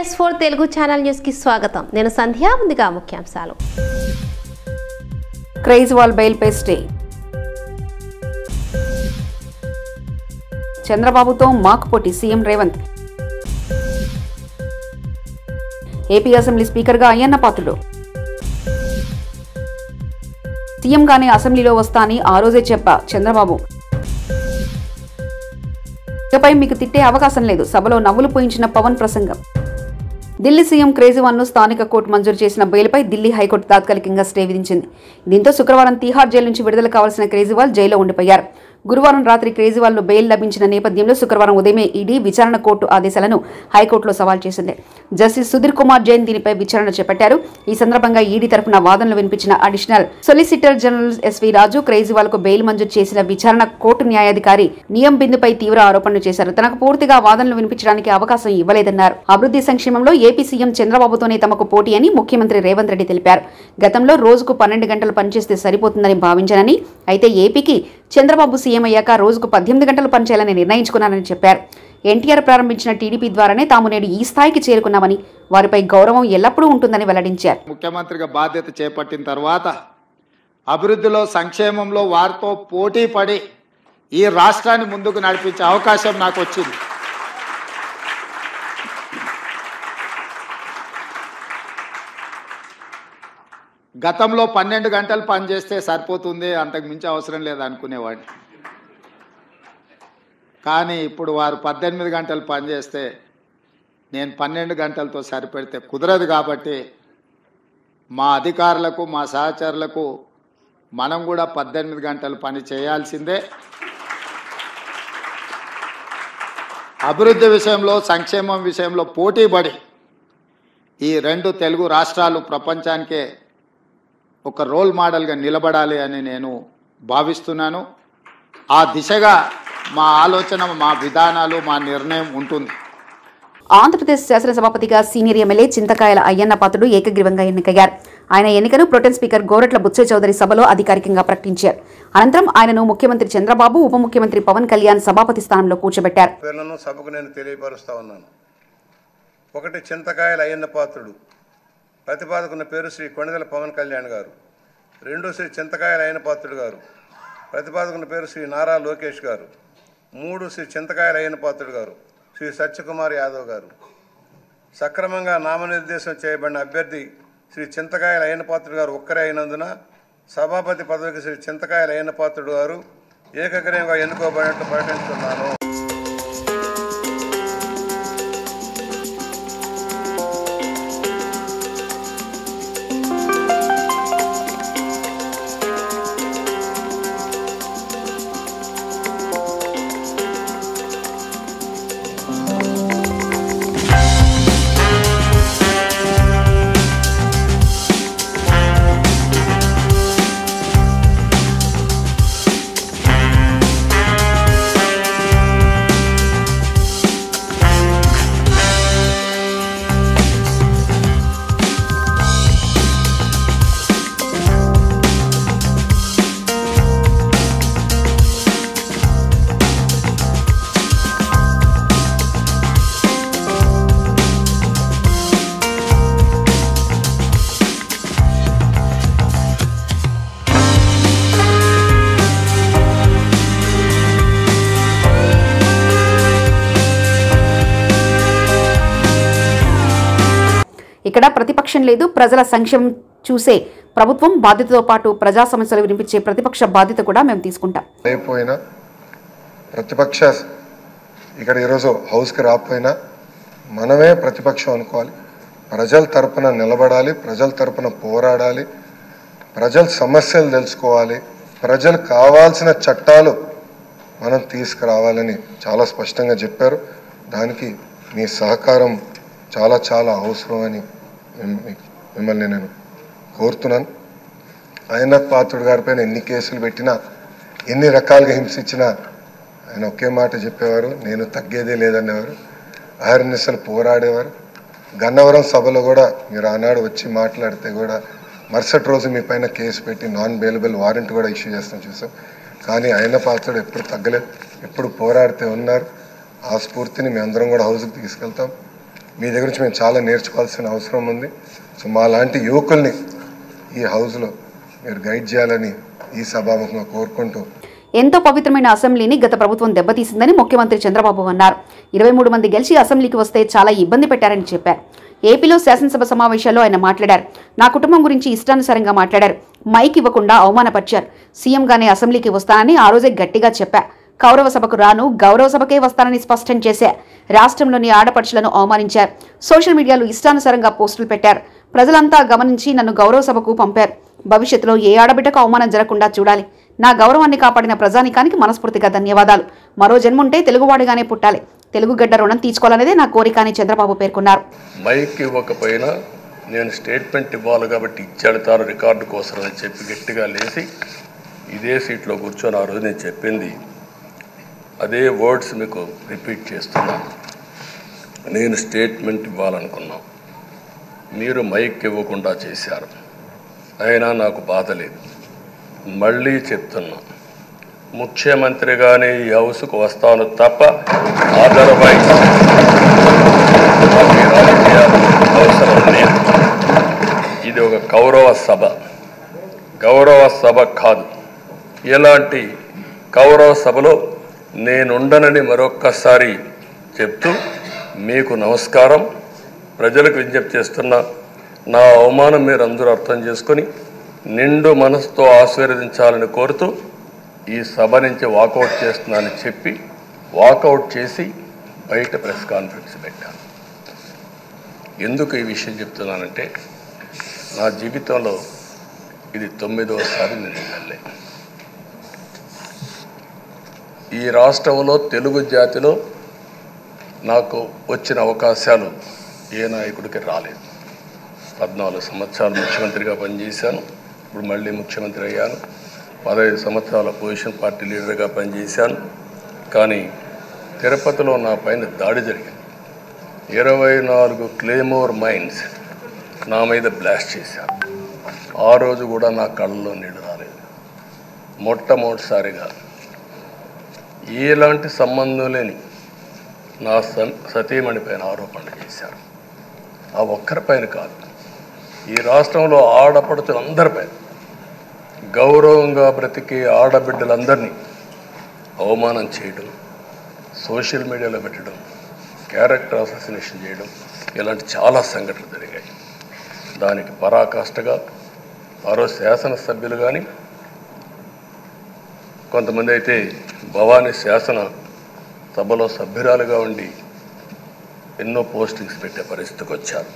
PS4 Telugu channel news కి స్వాగతం. నేను సంధ్య. ముందుగా ముఖ్యాంశాలు. కేజ్రీవాల్ బెయిల్ పై స్టే. చంద్రబాబుతో మాక్ పోటీ సీఎం రేవంత్. ఏపీ అసెంబ్లీ స్పీకర్గా అయ్యన్న పాత్రుడు. సీఎంగానే అసెంబ్లీలో వస్తా అని ఆ రోజే చెప్పా చంద్రబాబు. ఇకపై మీకు తిట్టే అవకాశం లేదు. సభలో నవ్వులు పోయించిన పవన్ ప్రసంగం. ఢిల్లీ సీఎం కేజ్రీవాల్ను స్థానిక కోర్టు మంజూరు చేసిన బెయిల్పై ఢిల్లీ హైకోర్టు తాత్కాలికంగా స్టే విధించింది. దీంతో శుక్రవారం తీహార్ జైలు నుంచి విడుదల కావాల్సిన కేజ్రీవాల్ జైల్లో ఉండిపోయారు. గురువారం రాత్రి కేజ్రీవాల్ను బెయిల్ లభించిన నేపథ్యంలో శుక్రవారం ఉదయమే ఈడీ విచారణ కోర్టు ఆదేశాలను హైకోర్టులో సవాల్ చేసింది. జస్టిస్ సుధీర్ కుమార్ జైన్ దీనిపై విచారణ చేపట్టారు. ఈ సందర్భంగా ఈడీ తరఫున వాదనలు వినిపించిన అడిషనల్ సొలిసిటర్ జనరల్ ఎస్వి రాజు కేజ్రీవాల్కు బెయిల్ మంజూరు చేసిన విచారణ కోర్టు న్యాయాధికారి నియం బిందుపై తీవ్ర ఆరోపణలు చేశారు. తనకు పూర్తిగా వాదనలు వినిపించడానికి అవకాశం ఇవ్వలేదన్నారు. అభివృద్ధి సంక్షేమంలో ఏపీ సీఎం చంద్రబాబుతోనే తమకు పోటీ అని ముఖ్యమంత్రి రేవంత్ రెడ్డి తెలిపారు. గతంలో రోజుకు 12 గంటలు పనిచేస్తే సరిపోతుందని భావించానని, అయితే ఏపీకి చంద్రబాబు సీఎం అయ్యాక రోజుకు 18 గంటలు పనిచేయాలని నిర్ణయించుకున్నానని చెప్పారు. ఎన్టీఆర్ ప్రారంభించిన టీడీపీ ద్వారానే తాము నేడు ఈ స్థాయికి చేరుకున్నామని, వారిపై గౌరవం ఎల్లప్పుడూ ఉంటుందని వెల్లడించారు. ముఖ్యమంత్రిగా బాధ్యత చేపట్టిన తర్వాత అభివృద్ధిలో, సంక్షేమంలో వారితో పోటీ పడి ఈ రాష్ట్రాన్ని ముందుకు నడిపించే అవకాశం నాకు వచ్చింది. గతంలో 12 గంటలు పనిచేస్తే సరిపోతుంది, అంతకు మించి అవసరం లేదు అనుకునేవాడిని. కానీ ఇప్పుడు వారు 18 గంటలు పనిచేస్తే నేను 12 గంటలతో సరిపెడితే కుదరదు. కాబట్టి మా అధికారులకు, మా సహచరులకు మనం కూడా 18 గంటలు పని చేయాల్సిందే. అభివృద్ధి విషయంలో, సంక్షేమం విషయంలో పోటీపడి ఈ 2 తెలుగు రాష్ట్రాలు ప్రపంచానికే ఒక రోల్ మోడల్గా నిలబడాలి అని నేను భావిస్తున్నాను. ఆ దిశగా మా ఆలోచన, మా విధానాలు, మా నిర్ణయం ఉంటుంది. ఆంధ్రప్రదేశ్ శాసనసభాపతిగా సీనియర్ ఎమ్మెల్యే చింతకాయల అయ్యన్న పాత్రుడు ఏకగ్రీవంగా ఎన్నికయ్యారు. ఆయన ఎన్నికను ప్రొటెం స్పీకర్ గోరట్ల బుచ్చయ్య చౌదరి సభలో అధికారికంగా ప్రకటించారు. అనంతరం ఆయనను ముఖ్యమంత్రి చంద్రబాబు, ఉప ముఖ్యమంత్రి పవన్ కళ్యాణ్ సభాపతి స్థానంలో కూర్చోబెట్టారు. సభకు నేను తెలియపరుస్తా ఉన్నాను. 1 చింతకాయల అయ్యన్న పాత్రుడు, ప్రతిపాదకున్న పేరు శ్రీ కొణిదెల పవన్ కళ్యాణ్ గారు. 2 శ్రీ చింతకాయల అయ్యన్న పాత్రుడు గారు, ప్రతిపాదకున్న పేరు శ్రీ నారా లోకేష్ గారు. 3 శ్రీ చింతకాయల అయ్యన్న పాత్రుడు గారు, శ్రీ సత్యకుమార్ యాదవ్ గారు. సక్రమంగా నామనిర్దేశం చేయబడిన అభ్యర్థి శ్రీ చింతకాయల అయ్యన్న పాత్రుడు గారు ఒక్కరే అయినందున సభాపతి పదవికి శ్రీ చింతకాయల అయ్యన్న పాత్రుడు గారు ఏకగ్రీవంగా ఎన్నుకోబడినట్లు ప్రకటిస్తున్నాను. ఇక్కడ ప్రతిపక్షం లేదు, ప్రజల సంక్షేమం చూసే ప్రభుత్వం, బాధ్యతతో పాటు ప్రజా సమస్యలు వినిపించే ప్రతిపక్ష బాధ్యత కూడా మేము తీసుకుంటాం. అయిపోయినా ప్రతిపక్ష ఇక్కడ ఈరోజు హౌస్కి రాకపోయినా మనమే ప్రతిపక్షం అనుకోవాలి. ప్రజల తరపున నిలబడాలి, ప్రజల తరపున పోరాడాలి, ప్రజల సమస్యలు తెలుసుకోవాలి, ప్రజలు కావాల్సిన చట్టాలు మనం తీసుకురావాలని చాలా స్పష్టంగా చెప్పారు. దానికి మీ సహకారం చాలా చాలా అవసరం అని మిమ్మల్ని నేను కోరుతున్నాను. అయ్యన్న పాత్రుడు గారిపైన ఎన్ని కేసులు పెట్టినా, ఎన్ని రకాలుగా హింసించినా ఆయన ఒకే మాట చెప్పేవారు, నేను తగ్గేదే లేదనేవారు. అహర్నిశలు పోరాడేవారు. గన్నవరం సభలో కూడా మీరు ఆనాడు వచ్చి మాట్లాడితే కూడా మరుసటి రోజు మీ పైన కేసు పెట్టి నాన్ బెయిలబుల్ వారెంట్ కూడా ఇష్యూ చేస్తాం చూసాం. కానీ అయ్యన్న పాత్రుడు ఎప్పుడు తగ్గలేదు, ఎప్పుడు పోరాడితే ఉన్నారు. ఆ స్ఫూర్తిని మీ అందరం కూడా హౌస్కి తీసుకెళ్తాం. మీ దగ్గర నుంచి మేము చాలా నేర్చుకోవాల్సిన అవసరం ఉంది. సో మా లాంటి యువకుల్ని ఈ హౌస్లో మీరు గైడ్ చేయాలని ఈ సభాముఖంగా కోరుకుంటూ, ఎంతో పవిత్రమైన అసెంబ్లీని గత ప్రభుత్వం దెబ్బతీసిందని ముఖ్యమంత్రి చంద్రబాబు అన్నారు. 23 మంది గెలిచి అసెంబ్లీకి వస్తే చాలా ఇబ్బంది పెట్టారని చెప్పారు. ఏపీలో శాసనసభ సమావేశాల్లో ఆయన మాట్లాడారు. నా కుటుంబం గురించి ఇష్టానుసారంగా మాట్లాడారు. మైక్ ఇవ్వకుండా అవమానపరిచారు. సీఎంగానే అసెంబ్లీకి వస్తానని ఆ రోజే గట్టిగా చెప్పా. కౌరవ సభకు రాను, గౌరవ సభకే వస్తానని స్పష్టం చేశా. రాష్ట్రంలోని ఆడపడుచులను అవమానించారు. సోషల్ మీడియాలో ఇష్టానుసారంగా పోస్టులు పెట్టారు. ప్రజలంతా గమనించి నన్ను గౌరవ సభకు పంపారు. భవిష్యత్తులో ఏ ఆడబిడ్డకు అవమానం జరగకుండా చూడాలి. నా గౌరవాన్ని కాపాడిన ప్రజానికానికి మనస్ఫూర్తిగా ధన్యవాదాలు. మరో జన్ముంటే తెలుగువాడిగానే పుట్టాలి. తెలుగు గడ్డ రుణం తీర్చుకోవాలనేదే నా కోరిక అని చంద్రబాబు పేర్కొన్నారు. మైక్ ఇవ్వకపోయినా నేను స్టేట్మెంట్ ఇవ్వాలి కాబట్టి ఇచ్చాడు తాను రికార్డు కోసం అని చెప్పి గట్టిగా లేచి ఇదే సీట్లో కూర్చొని ఆ రోజు నేను చెప్పింది అదే వర్డ్స్ మీకు రిపీట్ చేస్తున్నాను. నేను స్టేట్మెంట్ ఇవ్వాలనుకున్నాను, మీరు మైక్ ఇవ్వకుండా చేశారు. అయినా నాకు బాధ లేదు. మళ్ళీ చెప్తున్నా, ముఖ్యమంత్రిగానే ఈ హౌస్కు వస్తాను తప్ప అదర్వైజ్ రాజకీయాలు అవసరం లేదు. ఇది ఒక గౌరవ సభ కాదు. ఇలాంటి గౌరవ సభలో నేనుండనని మరొక్కసారి చెప్తూ మీకు నమస్కారం. ప్రజలకు విజ్ఞప్తి చేస్తున్నా, నా అవమానం మీరు అందరూ అర్థం చేసుకొని నిండు మనసుతో ఆశీర్వదించాలని కోరుతూ ఈ సభ నుంచి వాకౌట్ చేస్తున్నానని చెప్పి వాకౌట్ చేసి బయట ప్రెస్ కాన్ఫరెన్స్ పెట్టాను. ఎందుకు ఈ విషయం చెప్తున్నానంటే నా జీవితంలో ఇది 9వసారి నేను వెళ్ళే. ఈ రాష్ట్రంలో తెలుగు జాతిలో నాకు వచ్చిన అవకాశాలు ఏ నాయకుడికి రాలేదు. 14 సంవత్సరాలు ముఖ్యమంత్రిగా పనిచేశాను. ఇప్పుడు మళ్ళీ ముఖ్యమంత్రి అయ్యాను. 15 సంవత్సరాల పొజిషన్ పార్టీ లీడర్గా పనిచేశాను. కానీ తిరుపతిలో నా పైన దాడి జరిగింది. 24 క్లేమోర్ మైన్స్ నా మీద బ్లాస్ట్ చేశారు. ఆ రోజు కూడా నా కళ్ళలో నీళ్ళు రాలేదు. మొట్టమొదటిసారిగా ఎలాంటి సంబంధం లేని నా సతీమణి పైన ఆరోపణలు చేశారు. ఆ ఒక్కరిపైన కాదు, ఈ రాష్ట్రంలో ఆడపడుచులందరిపైన, గౌరవంగా బ్రతికే ఆడబిడ్డలందరినీ అవమానం చేయడం, సోషల్ మీడియాలో పెట్టడం, క్యారెక్టర్ అసాసినేషన్ చేయడం, ఇలాంటి చాలా సంఘటనలు జరిగాయి. దానికి పరాకాష్ఠగా మరో శాసనసభ్యులు కానీ కొంతమంది అయితే భవానీ శాసన సభలో సభ్యురాలుగా ఉండి ఎన్నో పోస్టింగ్స్ పెట్టే పరిస్థితికి వచ్చారు.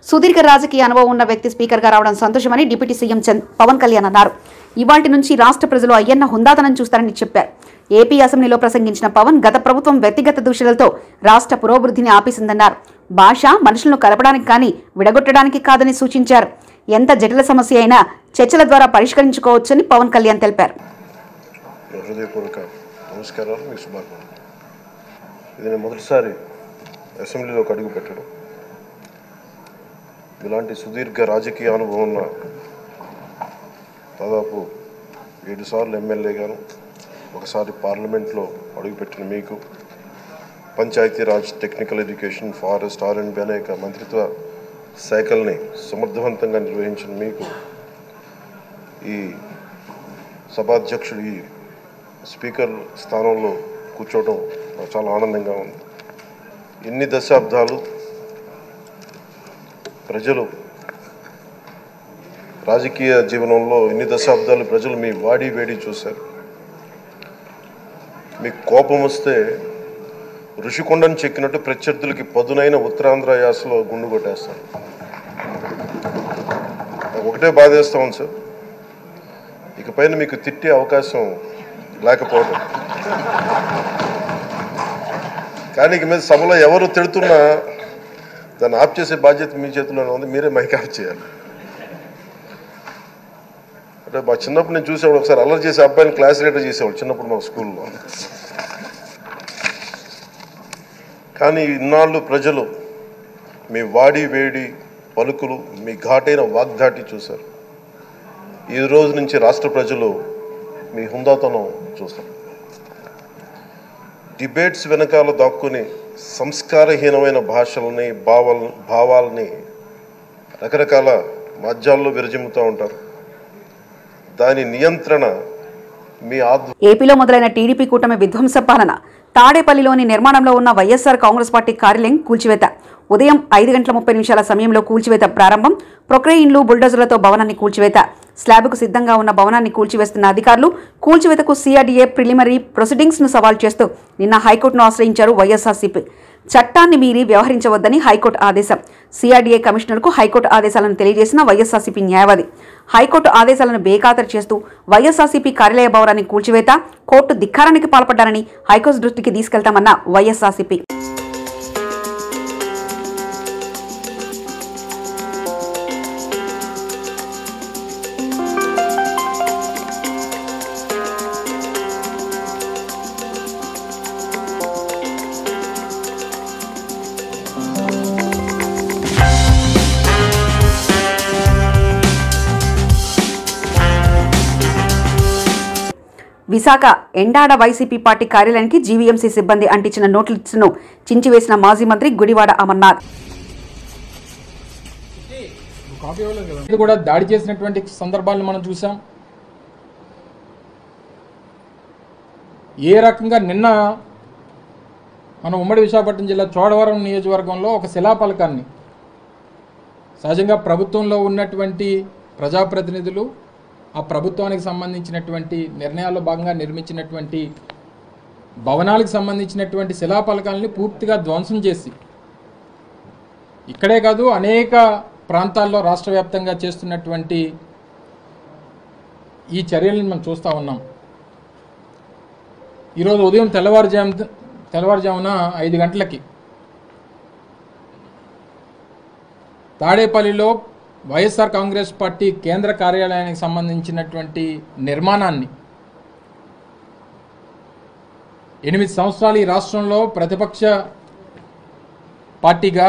సుదీర్ఘ రాజకీయ అనుభవం ఉన్న వ్యక్తి స్పీకర్గా రావడం సంతోషమని డిప్యూటీ సీఎం పవన్ కళ్యాణ్ అన్నారు. ఇవాల్టి నుంచి రాష్ట్ర ప్రజలు అయ్యన్న హుందాతనం చూస్తారని చెప్పారు. ఏపీ అసెంబ్లీలో ప్రసంగించిన పవన్ గత ప్రభుత్వం వ్యక్తిగత దూషణలతో రాష్ట్ర పురోభివృద్ధిని ఆపేసిందన్నారు. భాష మనుషులను కలపడానికి కానీ విడగొట్టడానికి కాదని సూచించారు. ఎంత జటిల సమస్య అయినా చర్చల ద్వారా పరిష్కరించుకోవచ్చని పవన్ కళ్యాణ్ తెలిపారు. హృదయపూర్వక నమస్కారాలు, మీ శుభాకాంక్షలు. ఇది నేను మొదటిసారి అసెంబ్లీలోకి అడుగు పెట్టడం. ఇలాంటి సుదీర్ఘ రాజకీయ అనుభవం ఉన్న దాదాపు 7 సార్లు ఎమ్మెల్యేగాను, ఒకసారి పార్లమెంట్లో అడుగుపెట్టిన మీకు, Panchayati Raj, technical education, forest, R&B అనేక మంత్రిత్వ శాఖల్ని సమర్థవంతంగా నిర్వహించిన మీకు ఈ సభాధ్యక్షుడు ఈ స్పీకర్ స్థానంలో కూర్చోవడం నాకు చాలా ఆనందంగా ఉంది. ఇన్ని దశాబ్దాలు ప్రజలు రాజకీయ జీవనంలో ఇన్ని దశాబ్దాలు ప్రజలు మీ వాడి వేడి చూశారు. మీకు కోపం వస్తే ఋషికొండను చెక్కినట్టు ప్రత్యర్థులకి పదునైన ఉత్తరాంధ్ర యాసలో గుండు కొట్టేస్తాను. నాకు ఒకటే బాధేస్తా ఉంది సార్, ఇకపైన మీకు తిట్టే అవకాశం లేకపోవడం. కానీ ఇక మీద సభలో ఎవరు తిడుతున్నా దాన్ని ఆఫ్ చేసే బాధ్యత మీ చేతిలోనే ఉంది. మీరే మైక్ ఆఫ్ చేయాలి. అంటే మా చిన్నప్పుడు నేను చూసేవాడు, ఒకసారి అల్లరి చేసే అబ్బాయిని క్లాస్ లీడర్ చేసేవాడు చిన్నప్పుడు మా స్కూల్లో. కానీ ఇన్నాళ్ళు ప్రజలు మీ వాడి వేడి పలుకులు, మీ ఘాటైన వాగ్దాటి చూశారు. ఈ రోజు నుంచి రాష్ట్ర ప్రజలు మీ హుందాతనం చూస్తారు. డిబేట్స్ వెనకాల దాక్కుని సంస్కారహీనమైన భాషలని భావాలని రకరకాల మాధ్యాల్లో విరజిమ్ముతూ ఉంటారు. దాని నియంత్రణ మీ ఏపీలో మొదలైన టీడీపీ కూటమి విధ్వంస పాలన. తాడేపల్లిలోని నిర్మాణంలో ఉన్న వైఎస్ఆర్ కాంగ్రెస్ పార్టీ కార్యాలయం కూల్చివేత. ఉదయం 5:30 సమయంలో కూల్చివేత ప్రారంభం. ప్రొక్రెయిన్లు బుల్డోజర్లతో భవనాన్ని కూల్చివేత. స్లాబ్కు సిద్ధంగా ఉన్న భవనాన్ని కూల్చివేస్తున్న అధికారులు కూల్చివేతకు సిఆర్డీఏ ప్రిలిమినరీ ప్రొసీడింగ్స్ను సవాల్ చేస్తూ నిన్న హైకోర్టును ఆశ్రయించారు వైఎస్ఆర్సీపీ. చట్టాన్ని మీరి వ్యవహరించవద్దని హైకోర్టు ఆదేశం. సిఆర్డీఏ కమిషనర్కు హైకోర్టు ఆదేశాలను తెలియజేసిన వైఎస్ఆర్సీపీ న్యాయవాది హైకోర్టు ఆదేశాలను బేఖాతరు చేస్తూ వైఎస్ఆర్సీపీ కార్యాలయ భవనాన్ని కూల్చివేత, కోర్టు ధిక్కారానికి పాల్పడ్డారని హైకోర్టు దృష్టికి తీసుకెళ్తామన్న వైఎస్ఆర్సీపీ. విశాఖ ఎండాడ వైసీపీ పార్టీ కార్యాలయానికి జీవీఎంసీ సిబ్బంది అంటించిన నోటీసును చించివేసిన మాజీ మంత్రి గుడివాడ అమర్నాథ్. కూడా దాడి చేసినటువంటి సందర్భాలను మనం చూసాం. ఏ రకంగా నిన్న మన ఉమ్మడి విశాఖపట్నం జిల్లా చోడవరం నియోజకవర్గంలో ఒక శిలాఫలకాన్ని సహజంగా ప్రభుత్వంలో ఉన్నటువంటి ప్రజాప్రతినిధులు ఆ ప్రభుత్వానికి సంబంధించినటువంటి నిర్ణయాల్లో భాగంగా నిర్మించినటువంటి భవనాలకు సంబంధించినటువంటి శిలాఫలకాలని పూర్తిగా ధ్వంసం చేసి ఇక్కడే కాదు అనేక ప్రాంతాల్లో రాష్ట్ర వ్యాప్తంగా చేస్తున్నటువంటి ఈ చర్యలను మనం చూస్తూ ఉన్నాం. ఈరోజు ఉదయం తెల్లవారుజామున 5 గంటలకి తాడేపల్లిలో వైఎస్ఆర్ కాంగ్రెస్ పార్టీ కేంద్ర కార్యాలయానికి సంబంధించినటువంటి నిర్మాణాన్ని 8 సంవత్సరాలు ఈ రాష్ట్రంలో ప్రతిపక్ష పార్టీగా,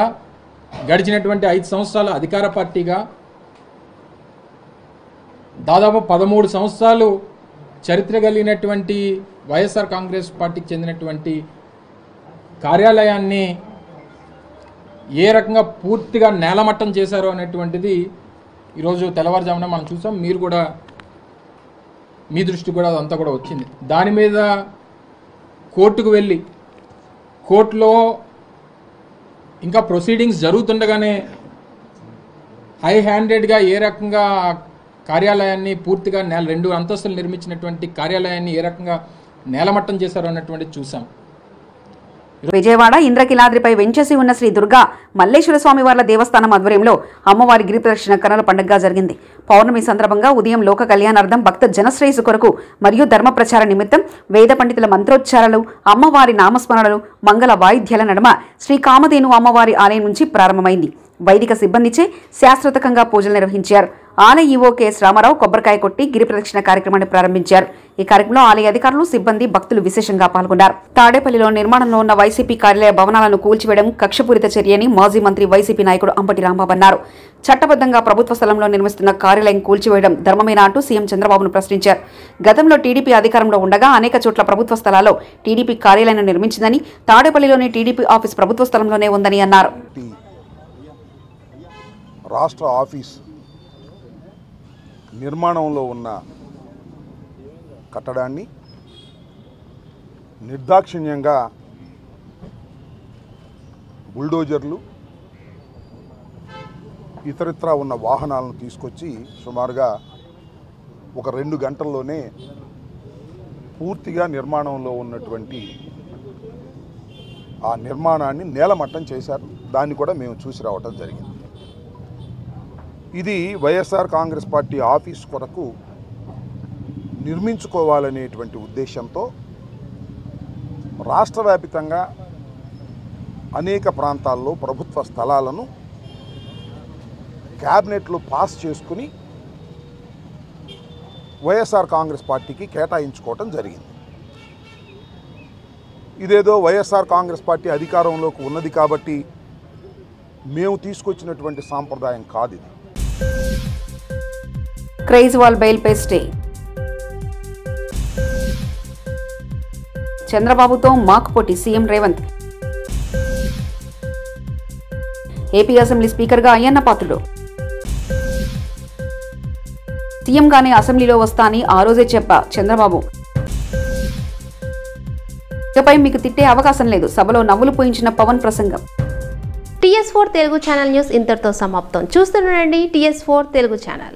గడిచినటువంటి 5 సంవత్సరాల అధికార పార్టీగా, దాదాపు 13 సంవత్సరాలు చరిత్ర కలిగినటువంటి వైఎస్ఆర్ కాంగ్రెస్ పార్టీకి చెందినటువంటి కార్యాలయాన్ని ఏ రకంగా పూర్తిగా నేలమట్టం చేశారో అనేటువంటిది ఈరోజు తెల్లవారుజామున మనం చూసాం. మీరు కూడా మీ దృష్టి కూడా అదంతా కూడా వచ్చింది. దాని మీద కోర్టుకు వెళ్ళి కోర్టులో ఇంకా ప్రొసీడింగ్స్ జరుగుతుండగానే హై హ్యాండెడ్గా ఏ రకంగా కార్యాలయాన్ని పూర్తిగా 2 అంతస్తులు నిర్మించినటువంటి కార్యాలయాన్ని ఏ రకంగా నేలమట్టం చేశారో అన్నటువంటిది చూసాం. విజయవాడ ఇంద్రకిలాద్రిపై వెంచేసి ఉన్న శ్రీ దుర్గా మల్లేశ్వర స్వామివార్ల దేవస్థానం ఆధ్వర్యంలో అమ్మవారి గిరి ప్రదక్షిణ కన్నుల పండుగగా జరిగింది. పౌర్ణమి సందర్భంగా ఉదయం లోక కళ్యాణార్థం భక్త జనశ్రేయస్సు కొరకు మరియు ధర్మ ప్రచార నిమిత్తం వేద పండితుల మంత్రోచ్చారాలు, అమ్మవారి నామస్మరణలు, మంగళ వాయిద్యాల నడుమ శ్రీ కామధేను అమ్మవారి ఆలయం నుంచి ప్రారంభమైంది. వైదిక సిబ్బందిచే శాస్త్రోతకంగా పూజలు నిర్వహించారు. ఆలయ ఈవో కెఎస్ రామారావు కొబ్బరికాయ కొట్టి గిరి ప్రదక్షిణ కార్యక్రమాన్ని ప్రారంభించారు. ఈ కార్యక్రమంలో ఆలయ అధికారులు, సిబ్బంది, భక్తులు విశేషంగా పాల్గొన్నారు. తాడేపల్లిలో నిర్మాణంలో ఉన్న వైసీపీ కార్యాలయ భవనాలను కూల్చివేయడం కక్షపూరిత చర్యని మాజీ మంత్రి వైసీపీ నాయకుడు అంబటి రాంబాబు అన్నారు. చట్టబద్ధంగా ప్రభుత్వ స్థలంలో నిర్మిస్తున్న కార్యాలయం కూల్చివేయడం ధర్మమేనా అంటూ సీఎం చంద్రబాబును ప్రశ్నించారు. గతంలో టీడీపీ అధికారంలో ఉండగా అనేక చోట్ల ప్రభుత్వ స్థలాల్లో టీడీపీ కార్యాలయాన్ని నిర్మించిందని, తాడేపల్లిలోని టీడీపీ ఆఫీస్ ప్రభుత్వ స్థలంలోనే ఉందని అన్నారు. రాష్ట్ర ఆఫీస్ నిర్మాణంలో ఉన్న కట్టడాన్ని నిర్దాక్షిణ్యంగా బుల్డోజర్లు, ఇతరత్రా ఉన్న వాహనాలను తీసుకొచ్చి సుమారుగా ఒక 2 గంటల్లోనే పూర్తిగా నిర్మాణంలో ఉన్నటువంటి ఆ నిర్మాణాన్ని నేలమట్టం చేశారు. దాన్ని కూడా మేము చూసి రావటం జరిగింది. ఇది వైఎస్ఆర్ కాంగ్రెస్ పార్టీ ఆఫీస్ కొరకు నిర్మించుకోవాలనేటువంటి ఉద్దేశంతో రాష్ట్ర వ్యాప్తంగా అనేక ప్రాంతాల్లో ప్రభుత్వ స్థలాలను క్యాబినెట్లో పాస్ చేసుకుని వైఎస్ఆర్ కాంగ్రెస్ పార్టీకి కేటాయించుకోవటం జరిగింది. ఇదేదో వైఎస్ఆర్ కాంగ్రెస్ పార్టీ అధికారంలోకి ఉన్నది కాబట్టి మేము తీసుకొచ్చినటువంటి సాంప్రదాయం కాదు ఇది. కేజ్రీవాల్ బెయిల్పై స్టే. చంద్రబాబుతో మాకు పోటీ సీఎం రేవంత్. ఏపీ అసెంబ్లీ స్పీకర్గా అయ్యన్న పాత్రుడు. సీఎంగానే అసెంబ్లీలో వస్తా అని ఆ రోజే చెప్పా చంద్రబాబు. ఇకపై మీకు తిట్టే అవకాశం లేదు, సభలో నవ్వులు పోయించిన పవన్ ప్రసంగం. TS4 తెలుగు ఛానల్ న్యూస్ ఇంతటితో సమాప్తం. చూస్తుండండి TS4 తెలుగు ఛానల్.